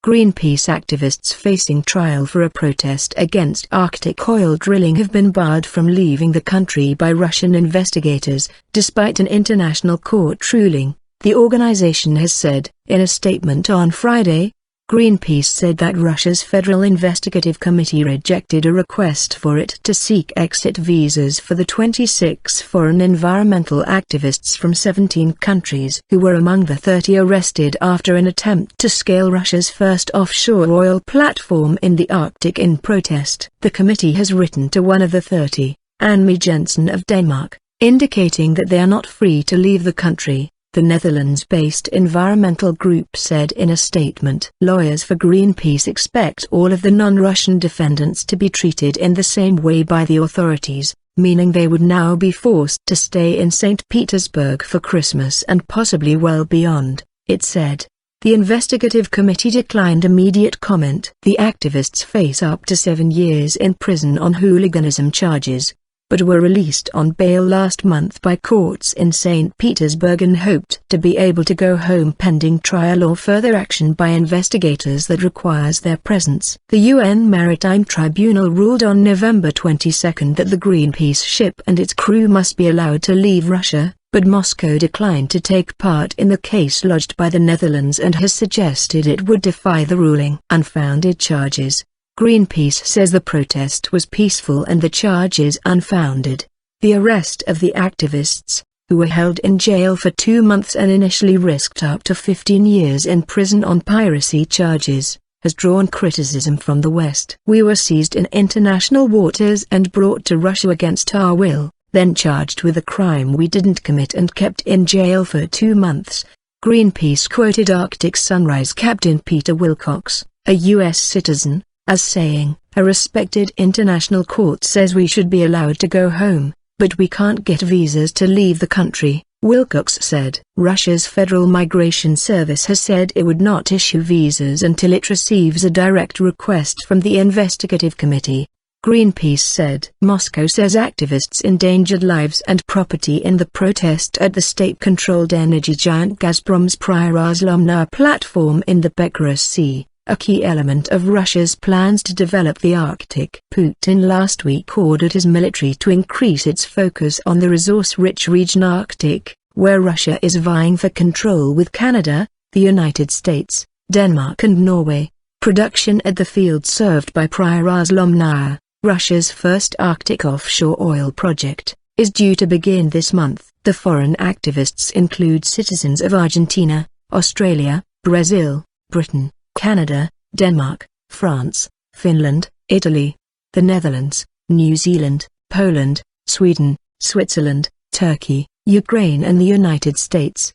Greenpeace activists facing trial for a protest against Arctic oil drilling have been barred from leaving the country by Russian investigators, despite an international court ruling, the organization has said. In a statement on Friday, Greenpeace said that Russia's Federal Investigative Committee rejected a request for it to seek exit visas for the 26 foreign environmental activists from 17 countries who were among the 30 arrested after an attempt to scale Russia's first offshore oil platform in the Arctic in protest. The committee has written to one of the 30, Anne Jensen of Denmark, indicating that they are not free to leave the country. The Netherlands-based environmental group said in a statement. Lawyers for Greenpeace expect all of the non-Russian defendants to be treated in the same way by the authorities, meaning they would now be forced to stay in St. Petersburg for Christmas and possibly well beyond, it said. The investigative committee declined immediate comment. The activists face up to 7 years in prison on hooliganism charges, but were released on bail last month by courts in St. Petersburg and hoped to be able to go home pending trial or further action by investigators that requires their presence. The UN Maritime Tribunal ruled on November 22 that the Greenpeace ship and its crew must be allowed to leave Russia, but Moscow declined to take part in the case lodged by the Netherlands and has suggested it would defy the ruling. Unfounded charges. Greenpeace says the protest was peaceful and the charges unfounded. The arrest of the activists, who were held in jail for 2 months and initially risked up to 15 years in prison on piracy charges, has drawn criticism from the West. We were seized in international waters and brought to Russia against our will, then charged with a crime we didn't commit and kept in jail for 2 months. Greenpeace quoted Arctic Sunrise Captain Peter Wilcox, a U.S. citizen, as saying, "A respected international court says we should be allowed to go home, but we can't get visas to leave the country," Wilcox said. Russia's Federal Migration Service has said it would not issue visas until it receives a direct request from the investigative committee. Greenpeace said. Moscow says activists endangered lives and property in the protest at the state-controlled energy giant Gazprom's Pryarazlomnar platform in the Bechorus Sea, a key element of Russia's plans to develop the Arctic. Putin last week ordered his military to increase its focus on the resource-rich region Arctic, where Russia is vying for control with Canada, the United States, Denmark and Norway. Production at the field served by Pryarazlomnar, Russia's first Arctic offshore oil project, is due to begin this month. The foreign activists include citizens of Argentina, Australia, Brazil, Britain, Canada, Denmark, France, Finland, Italy, the Netherlands, New Zealand, Poland, Sweden, Switzerland, Turkey, Ukraine and the United States.